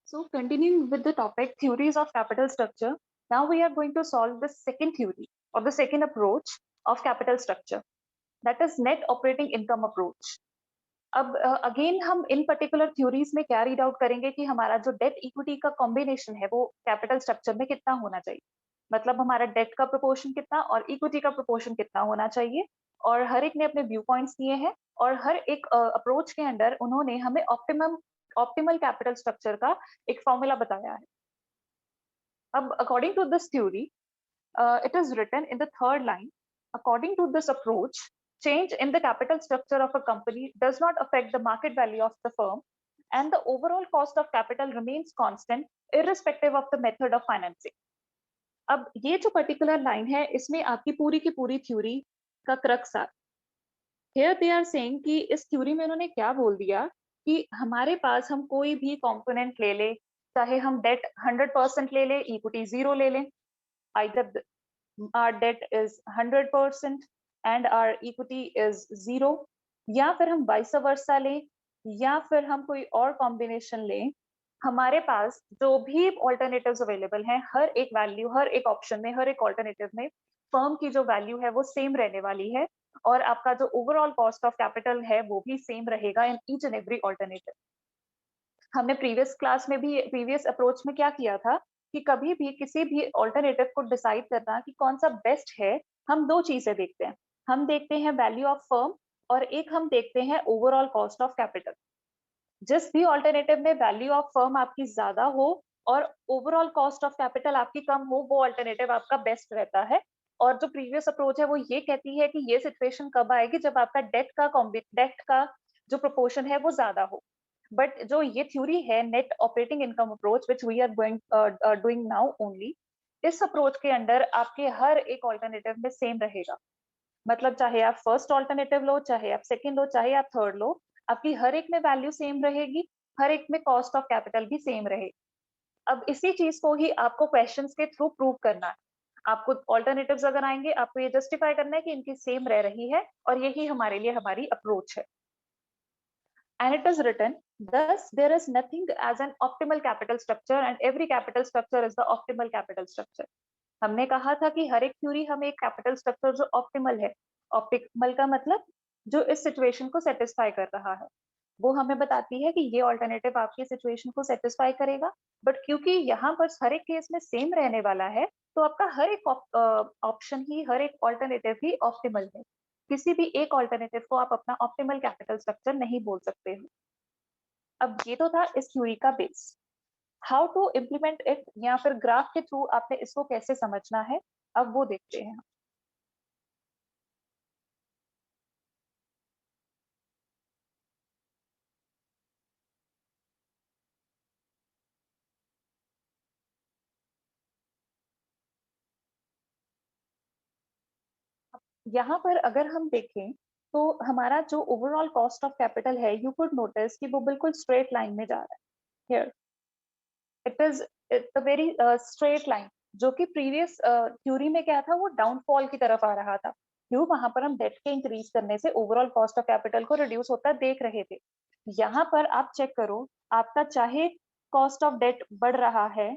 So continuing with the topic theories of capital structure, now we are going to solve the second theory or the second approach of capital structure, that is net operating income approach. अब again हम इन particular theories में क्या read out करेंगे कि हमारा जो debt equity का combination है वो कैपिटल स्ट्रक्चर में कितना होना चाहिए, मतलब हमारा डेट का प्रोपोर्शन कितना और इक्विटी का प्रोपोर्शन कितना होना चाहिए। और हर एक ने अपने व्यू पॉइंट्स दिए हैं और हर एक अप्रोच के अंडर उन्होंने हमें ऑप्टिमल कैपिटल स्ट्रक्चर का एक फॉर्मूला बताया है। अब according to this theory, it is written in the third line. According to this approach, change in the capital structure of a company does not affect the market value of the firm, and the overall cost of capital remains constant irrespective of the method of financing. अब ये जो particular line है इसमें आपकी पूरी की पूरी theory का क्रक्स है। हियर दे आर सेइंग कि इस थ्योरी में उन्होंने क्या बोल दिया कि हमारे पास हम कोई भी कंपोनेंट ले ले, चाहे हम डेट 100% ले ले, इक्विटी 0 ले लें, either our debt is 100% and our equity is 0, या फिर हम वाइस वर्सा लें या फिर हम कोई और कॉम्बिनेशन लें, हमारे पास जो भी ऑल्टरनेटिव्स अवेलेबल हैं हर एक वैल्यू, हर एक ऑप्शन में, हर एक ऑल्टरनेटिव में फर्म की जो वैल्यू है वो सेम रहने वाली है और आपका जो ओवरऑल कॉस्ट ऑफ कैपिटल है वो भी सेम रहेगा in each and every alternative. हमने प्रीवियस क्लास में भी, प्रीवियस अप्रोच में क्या किया था कि कभी भी किसी भी ऑल्टरनेटिव को डिसाइड करना कि कौन सा बेस्ट है, हम दो चीजें देखते हैं। हम देखते हैं वैल्यू ऑफ फर्म और एक हम देखते हैं ओवरऑल कॉस्ट ऑफ कैपिटल। जिस भी ऑल्टरनेटिव में वैल्यू ऑफ फर्म आपकी ज्यादा हो और ओवरऑल कॉस्ट ऑफ कैपिटल आपकी कम हो, वो ऑल्टरनेटिव आपका बेस्ट रहता है। और जो प्रीवियस अप्रोच है वो ये कहती है कि ये सिचुएशन कब आएगी जब आपका डेट का जो प्रोपोर्शन है वो ज्यादा हो। बट जो ये थ्योरी है net operating income approach which we are going doing now only, इस अप्रोच के अंडर आपके हर एक ऑल्टरनेटिव में सेम रहेगा। मतलब चाहे आप फर्स्ट ऑल्टरनेटिव लो, चाहे आप सेकंड लो, चाहे आप थर्ड लो, आपकी हर एक में वैल्यू सेम रहेगी, हर एक में कॉस्ट ऑफ कैपिटल भी सेम रहेगी। अब इसी चीज को ही आपको क्वेश्चंस के थ्रू प्रूव करना है। आपको ऑल्टरनेटिव्स अगर आएंगे आपको ये जस्टिफाई करना है कि इनकी सेम रह रही है और यही हमारे लिए हमारी अप्रोच है। And it is written, thus there is nothing as an optimal capital structure and every capital structure is the optimal capital structure. हमने कहा था कि हर एक थ्योरी हमें एक कैपिटल स्ट्रक्चर जो ऑप्टिमल है, ऑप्टिमल का मतलब जो इस सिचुएशन को सेटिस्फाई कर रहा है, वो हमें बताती है कि ये ऑल्टरनेटिव आपकी सिचुएशन को सेटिस्फाई करेगा। बट क्योंकि यहाँ पर हर एक केस में सेम रहने वाला है तो आपका हर एक ऑप्शन ही, हर एक ऑल्टरनेटिव ही ऑप्टिमल है। किसी भी एक ऑल्टरनेटिव को आप अपना ऑप्टिमल कैपिटल स्ट्रक्चर नहीं बोल सकते हो। अब ये तो था इस थ्योरी का बेस। हाउ टू इम्प्लीमेंट इट या फिर ग्राफ के थ्रू आपने इसको कैसे समझना है, अब वो देखते हैं। यहाँ पर अगर हम देखें तो हमारा जो ओवरऑल कॉस्ट ऑफ कैपिटल है, यू कुड नोटिस कि वो बिल्कुल स्ट्रेट लाइन में जा रहा है। Here it is a very straight line, जो कि प्रीवियस थ्योरी में क्या था, वो डाउनफॉल की तरफ आ रहा था। क्यों? वहां पर हम डेट के इंक्रीज करने से ओवरऑल कॉस्ट ऑफ कैपिटल को रिड्यूस होता देख रहे थे। यहाँ पर आप चेक करो, आपका चाहे कॉस्ट ऑफ डेट बढ़ रहा है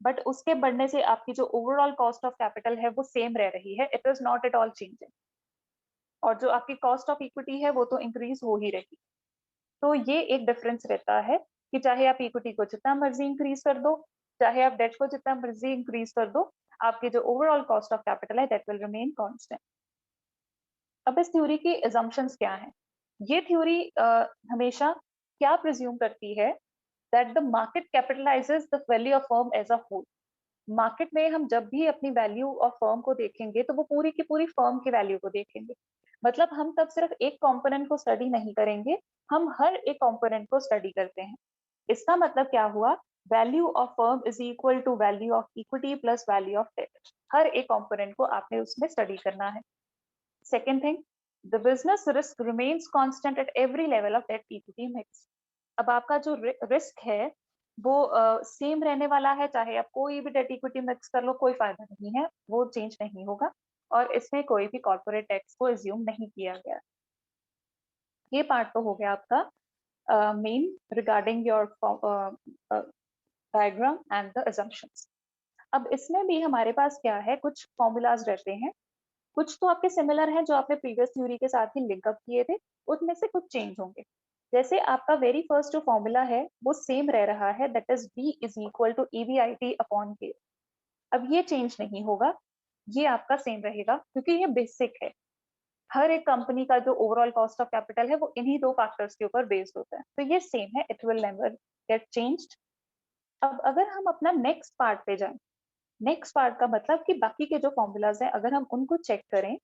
बट उसके बढ़ने से आपकी जो ओवरऑल कॉस्ट ऑफ कैपिटल है वो सेम रह रही है, it is not at all changing. और जो आपकी कॉस्ट ऑफ इक्विटी है वो तो इंक्रीज हो ही रही। तो ये एक डिफरेंस रहता है कि चाहे आप इक्विटी को जितना मर्जी इंक्रीज कर दो, चाहे आप डेट को जितना मर्जी इंक्रीज कर दो, आपकी जो ओवरऑल कॉस्ट ऑफ कैपिटल है दैट विल रिमेन कांस्टेंट। अब इस थ्योरी की assumptions क्या है? ये थ्योरी हमेशा क्या प्रिज्यूम करती है, that the market capitalises the value of firm as a whole. Market में हम जब भी अपनी वैल्यू ऑफ फर्म को देखेंगे तो वो पूरी की पूरी फर्म की वैल्यू को देखेंगे। मतलब हम तब सिर्फ एक कंपोनेंट को स्टडी नहीं करेंगे, हम हर एक कंपोनेंट को स्टडी करते हैं। इसका मतलब क्या हुआ? Value of firm is equal to value of equity plus value of debt. हर एक कंपोनेंट को आपने उसमें स्टडी करना है। Second thing, the business risk remains constant at every level of debt equity mix. अब आपका जो रिस्क है वो सेम रहने वाला है, चाहे आप कोई भी डेट इक्विटी मिक्स कर लो, कोई फायदा नहीं है, वो चेंज नहीं होगा। और इसमें कोई भी कॉर्पोरेट टैक्स को एज्यूम नहीं किया गया। ये पार्ट तो हो गया आपका main regarding your diagram and the assumptions. अब इसमें भी हमारे पास क्या है, कुछ फॉर्मूलाज रहते हैं, कुछ तो आपके सिमिलर हैं जो आपने प्रीवियस थ्योरी के साथ ही लिंकअप किए थे, उनमें से कुछ चेंज होंगे। जैसे आपका वेरी फर्स्ट जो फॉर्मूला है वो सेम रह रहा है, that is B is equal to EBIT upon K। अब ये चेंज नहीं होगा, ये आपका सेम रहेगा क्योंकि ये बेसिक है। हर एक कंपनी का जो ओवरऑल कॉस्ट ऑफ कैपिटल है वो इन्हीं दो फैक्टर्स के ऊपर बेस्ड होता है, तो ये सेम है, it will never get changed. अब अगर हम अपना नेक्स्ट पार्ट पे जाएं, नेक्स्ट पार्ट का मतलब कि बाकी के जो फॉर्मूलाज हैं अगर हम उनको चेक करें,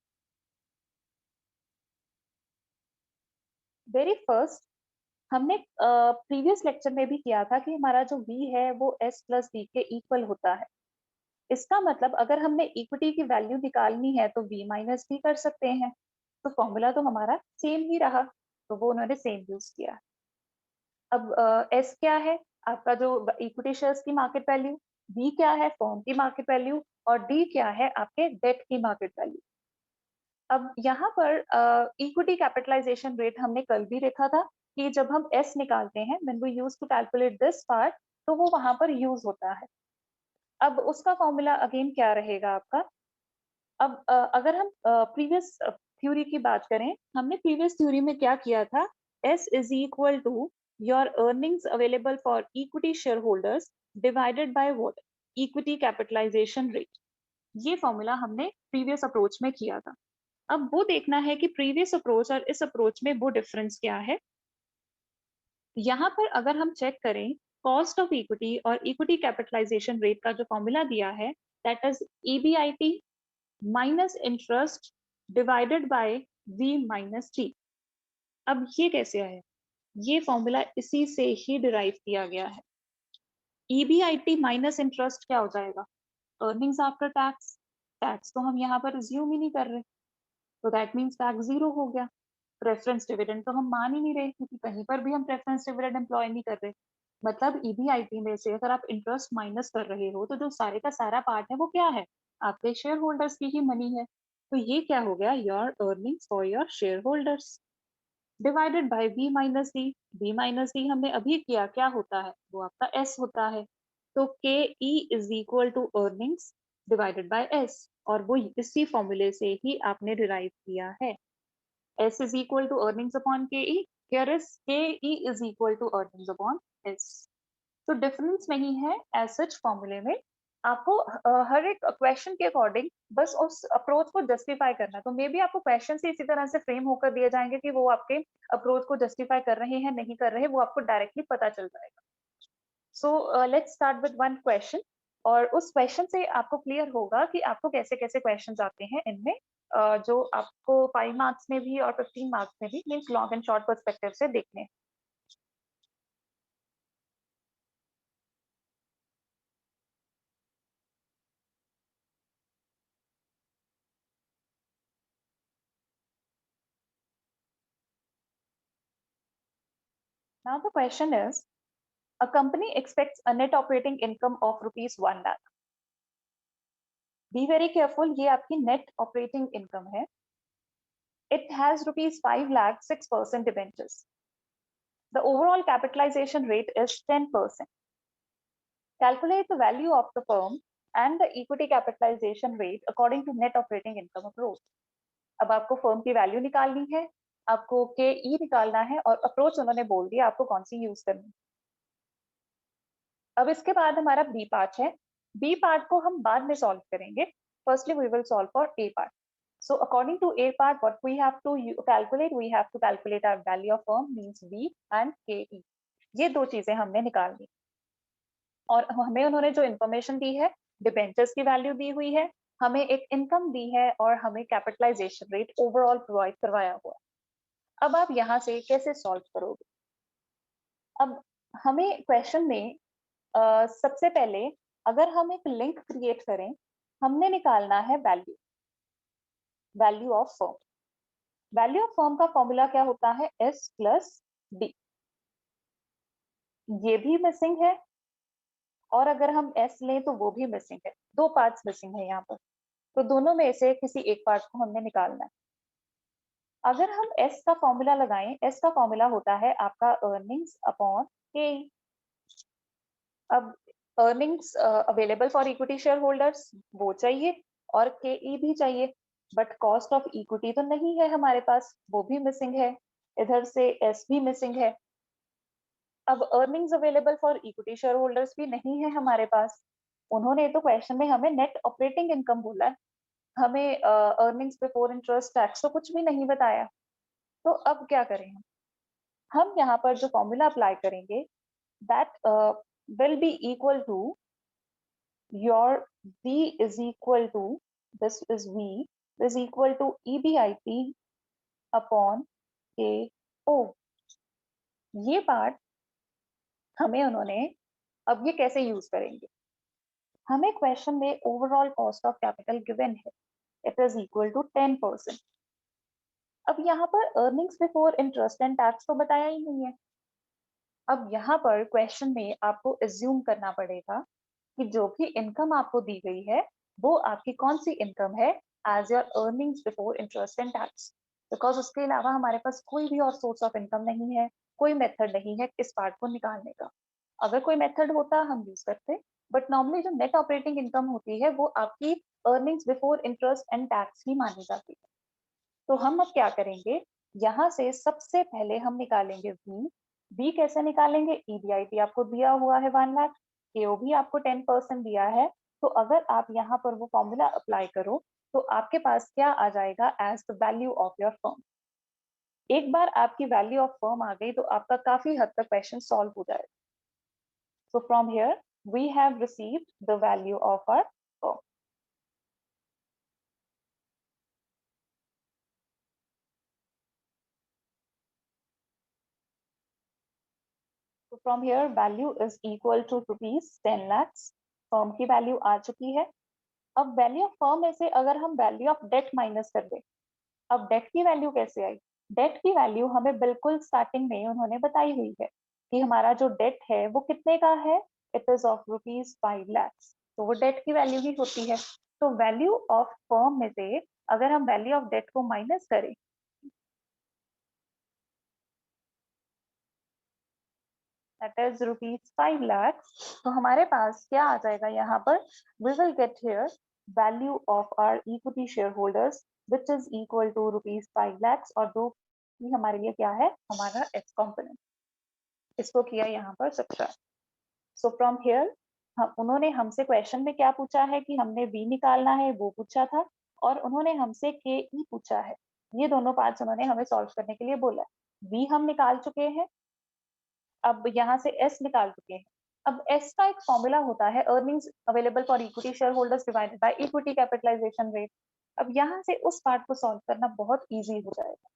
वेरी फर्स्ट हमने प्रीवियस लेक्चर में भी किया था कि हमारा जो v है वो s प्लस b के इक्वल होता है। इसका मतलब अगर हमने इक्विटी की वैल्यू निकालनी है तो v माइनस b कर सकते हैं, तो फॉर्मूला तो हमारा सेम ही रहा, तो वो उन्होंने सेम यूज किया। अब s क्या है, आपका जो इक्विटी शेयर्स की मार्केट वैल्यू, b क्या है फर्म की मार्केट वैल्यू, और d क्या है आपके डेट की मार्केट वैल्यू। अब यहाँ पर इक्विटी कैपिटलाइजेशन रेट हमने कल भी देखा था कि जब हम S निकालते हैं when we use to calculate this part, तो वो वहां पर यूज होता है। अब उसका फॉर्मूला अगेन क्या रहेगा आपका। अब अगर हम प्रीवियस थ्योरी की बात करें, हमने प्रीवियस थ्योरी में क्या किया था, S is equal to your earnings available for equity share holders divided by what, equity capitalization rate. ये फॉर्मूला हमने प्रीवियस अप्रोच में किया था। अब वो देखना है कि प्रीवियस अप्रोच और इस अप्रोच में वो डिफरेंस क्या है। यहाँ पर अगर हम चेक करें, कॉस्ट ऑफ इक्विटी और इक्विटी कैपिटलाइजेशन रेट का जो फॉर्मूला दिया है, that is EBIT minus interest divided by V minus T। अब ये कैसे आया, ये फॉर्मूला इसी से ही डिराइव किया गया है। EBIT माइनस इंटरेस्ट क्या हो जाएगा, अर्निंग्स आफ्टर टैक्स। टैक्स तो हम यहाँ पर अज्यूम ही नहीं कर रहे, तो दैट मीन्स टैक्स जीरो हो गया। प्रेफरेंस डिविडेंड तो हम मान ही नहीं रहे क्योंकि कहीं पर भी हम प्रेफरेंस डिविडेंड एम्प्लॉय नहीं कर रहे। मतलब EBIT में से अगर आप इंटरेस्ट माइनस कर रहे हो तो जो सारे का सारा पार्ट है वो क्या है, आपके शेयर होल्डर्स की ही मनी है। तो ये क्या हो गया, your earnings for your share holders divided bye V minus D. V minus D हमने अभी किया, क्या होता है, वो आपका S होता है। तो KE is equal to earnings divided by S, और वो इसी फॉर्मूले से ही आपने डिराइव किया है। S is equal to earnings upon KE. Here is KE is equal to earnings upon S. तो डिफरेंस नहीं है एज सच फॉर्मूले में। आपको हर एक क्वेश्चन के अकॉर्डिंग बस उस अप्रोच को जस्टिफाई करना है। तो मे बी आपको क्वेश्चन से इसी तरह से फ्रेम होकर दिए जाएंगे कि वो आपके अप्रोच को जस्टिफाई कर रहे हैं नहीं कर रहे, वो आपको डायरेक्टली पता चल जाएगा। So let's start with one question, और उस क्वेश्चन से आपको क्लियर होगा कि आपको कैसे कैसे क्वेश्चन आते हैं इनमें, जो आपको 5 मार्क्स में भी और 15 मार्क्स में भी, means long and short perspective से देखने। Now the question is, a company expects a net operating income of rupees 1 lakh. Be very careful, ये आपकी net operating income है. It has rupees 5 lakh 6% debentures. The overall capitalization rate is 10%. Calculate the value of the firm and the equity capitalization rate according to net operating income approach. अब आपको firm की value निकालनी है, आपको KE निकालना है, और अप्रोच उन्होंने बोल दिया आपको कौन सी यूज करनी है। अब इसके बाद हमारा बी पार्ट है। बी पार्ट को हम बाद में सॉल्व करेंगे। Firstly we will solve for A part. So according to A part, what we have to calculate, we have to calculate our value of firm means B and KE. ये दो चीजें हमने निकालनी, और हमें उन्होंने जो इन्फॉर्मेशन दी है, डिबेंचर्स की वैल्यू दी हुई है, हमें एक इनकम दी है, और हमें कैपिटलाइजेशन रेट ओवरऑल प्रोवाइड करवाया हुआ। अब आप यहाँ से कैसे सॉल्व करोगे। अब हमें क्वेश्चन में सबसे पहले अगर हम एक लिंक क्रिएट करें, हमने निकालना है value, value of firm. Value of firm का फॉर्मूला क्या होता है, S प्लस डी। ये भी मिसिंग है, और अगर हम S लें तो वो भी मिसिंग है, दो पार्ट्स मिसिंग है यहाँ पर। तो दोनों में से किसी एक पार्ट को हमने निकालना है। अगर हम S का फॉर्मूला लगाएं, S का फॉर्मूला होता है आपका अर्निंग्स अपॉन के। अब earnings available for equity share holders वो चाहिए और केई भी चाहिए, बट कॉस्ट ऑफ इक्विटी तो नहीं है हमारे पास, वो भी मिसिंग है, इधर से एस भी मिसिंग है। अब earnings available for equity share holders भी नहीं है हमारे पास। उन्होंने तो क्वेश्चन में हमें नेट ऑपरेटिंग इनकम बोला है, हमें अर्निंग्स बिफोर इंटरेस्ट टैक्स तो कुछ भी नहीं बताया। तो अब क्या करें हम यहाँ पर जो फॉर्मूला अप्लाई करेंगे that will be equal to your V is equal to, this is V, is equal to EBIT upon KO। ये पार्ट हमें उन्होंने, अब ये कैसे यूज करेंगे, हमें क्वेश्चन में overall cost of capital given है, इट इज इक्वल टू 10%। अब यहाँ पर earnings before interest and tax तो बताया ही नहीं है। अब यहाँ पर क्वेश्चन में आपको एज्यूम करना पड़ेगा कि जो भी इनकम आपको दी गई है वो आपकी कौन सी इनकम है as your earnings before interest and tax, because उसके अलावा हमारे पास कोई भी और सोर्स ऑफ इनकम नहीं है, कोई मेथड नहीं है इस पार्ट को निकालने का। अगर कोई मेथड होता हम यूज करते, बट नॉर्मली जो नेट ऑपरेटिंग इनकम होती है वो आपकी earnings before interest and tax ही मानी जाती है। तो हम अब क्या करेंगे, यहाँ से सबसे पहले हम निकालेंगे बी कैसे निकालेंगे, ईबीआईटी आपको दिया हुआ है 1 लाख, केओ भी आपको 10% दिया है। तो अगर आप यहाँ पर वो फॉर्मूला अप्लाई करो तो आपके पास क्या आ जाएगा as the value of your firm. एक बार आपकी वैल्यू ऑफ फर्म आ गई तो आपका काफी हद तक क्वेश्चन सॉल्व हो जाएगा। So from here we have received the value of our firm. तो from here value is equal to rupees 10 lakhs, firm की वैल्यू आ चुकी है। अब वैल्यू ऑफ फर्म में से अगर हम वैल्यू ऑफ डेट माइनस कर दें, अब डेट की वैल्यू कैसे आई, डेट की वैल्यू हमें बिल्कुल स्टार्टिंग में उन्होंने बताई हुई है कि हमारा जो डेट है वो कितने का है, it is of rupees 5 lakhs, तो वो डेट की वैल्यू ही होती है। तो वैल्यू ऑफ फर्म में से अगर हम वैल्यू ऑफ डेट को माइनस करें, दैट इज रुपीज 5 lakhs, तो हमारे पास क्या आ जाएगा यहाँ पर, we will get here value of our equity share holders which is equal to rupees 5 lakhs, और दो ही हमारे लिए क्या है, हमारा एक्स कॉम्पोनेंट, इसको किया यहाँ पर सब्ट्रैक्ट। सो फ्रॉम हियर हम, उन्होंने हमसे क्वेश्चन में क्या पूछा है कि हमने बी निकालना है वो पूछा था, और उन्होंने हमसे के ई पूछा है। ये दोनों पार्ट्स उन्होंने हमें सॉल्व करने के लिए बोला है। बी हम निकाल चुके हैं, अब यहाँ से एस निकाल चुके हैं। अब एस का एक फॉर्मूला होता है earnings available for equity share holders divided by equity capitalization rate. अब यहाँ से उस पार्ट को सॉल्व करना बहुत इजी हो जाएगा।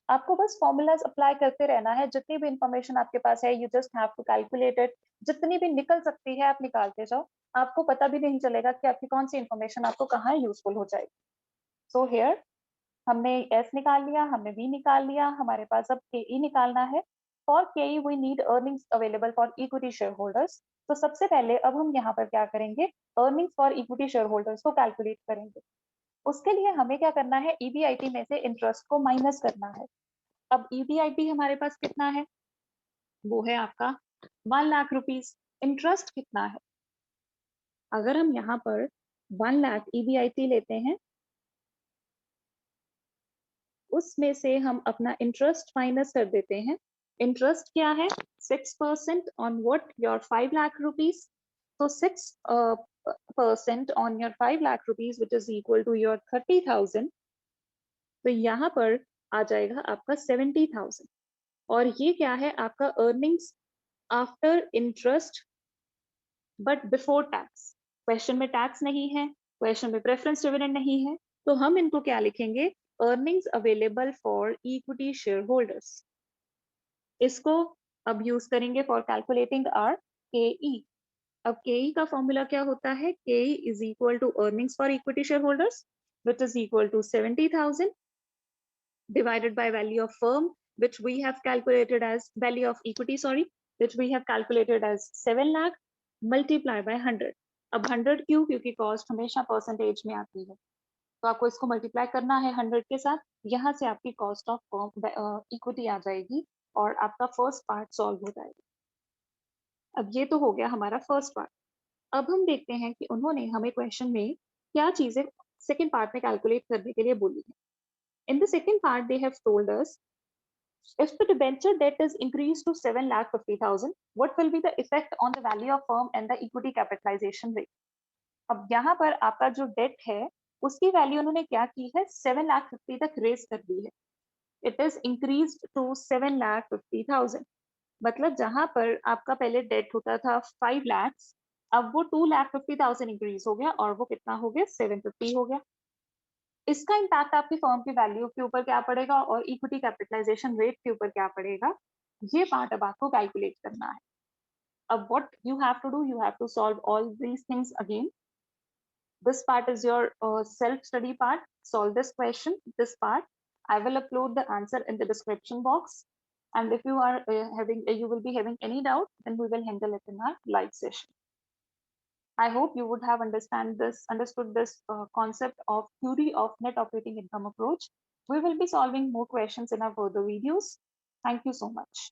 आपको बस फॉर्मूलाज अप्लाई करते रहना है, जितनी भी इंफॉर्मेशन आपके पास है you just have to calculate it, जितनी भी निकल सकती है आप निकालते जाओ, आपको पता भी नहीं चलेगा कि आपकी कौन सी इंफॉर्मेशन आपको कहाँ यूजफुल हो जाएगी। सो हियर हमने एस निकाल लिया, हमने बी निकाल लिया, हमारे पास अब के ई निकालना है। फॉर के E V need earnings available for equity share holders. तो सबसे पहले अब हम यहाँ पर क्या करेंगे, earnings for equity share holders को कैलकुलेट करेंगे। उसके लिए हमें क्या करना है, ईबीआईटी में से इंटरेस्ट को माइनस करना है। अब ईबीआईटी हमारे पास कितना है, वो है आपका 1 लाख रुपीज। इंटरेस्ट कितना है, अगर हम यहाँ पर 1 लाख ईबीआईटी लेते हैं, उसमें से हम अपना इंटरेस्ट माइनस कर देते हैं। इंटरेस्ट क्या है, 6% on what, your 5 lakh rupees. तो 6% on your 5 lakh rupees which is equal to your 30,000। तो यहाँ पर आ जाएगा आपका 70,000, और ये क्या है आपका earnings after interest but before tax. Question में टैक्स नहीं है, क्वेश्चन में प्रेफरेंस डिविडेंड नहीं है, तो हम इनको क्या लिखेंगे, earnings available for equity share holders. इसको अब यूज करेंगे फॉर कैलकुलेटिंग आर के ई। अब के ई का फॉर्मूला क्या होता है, K E is equal to earnings for equity share holders which is equal to 70,000 divided by value of firm, which we have calculated as value of equity, sorry, which we have calculated as 7 lakh, multiply by 100। अब 100 क्यों, क्योंकि cost हमेशा percentage में आती है, तो आपको इसको मल्टीप्लाई करना है 100 के साथ। यहाँ से आपकी कॉस्ट ऑफ फर्म इक्विटी आ जाएगी और आपका फर्स्ट पार्ट सॉल्व हो जाएगा। अब ये तो हो गया हमारा फर्स्ट पार्ट। अब हम देखते हैं कि उन्होंने हमें क्वेश्चन में क्या चीजें सेकेंड पार्ट में कैलकुलेट करने के लिए बोली है. In the second part, they have told us if the debenture debt is increased to 7,50,000, what will be the effect on the value of firm and the equity capitalization rate? अब यहाँ पर आपका जो डेट है उसकी value उन्होंने क्या की है 7,50,000 तक रेज कर दी है. It is increase to 7,50,000. मतलब जहां पर आपका पहले डेट होता था 5 लाख, अब वो 2,50,000 इंक्रीज हो गया और वो कितना हो गया 750 हो गया. इसका इम्पैक्ट आपकी फर्म की वैल्यू के ऊपर क्या पड़ेगा और इक्विटी कैपिटलाइजेशन रेट के ऊपर क्या पड़ेगा, ये पार्ट अब आपको कैलकुलेट करना है. अब what you have to do, you have to solve all these things again. This part is your self-study part. Solve this question, this part. I will upload the answer in the description box. And if you are you will be having any doubt, then we will handle it in our live session. I hope you would have understood this concept of theory of net operating income approach. We will be solving more questions in our further videos. Thank you so much.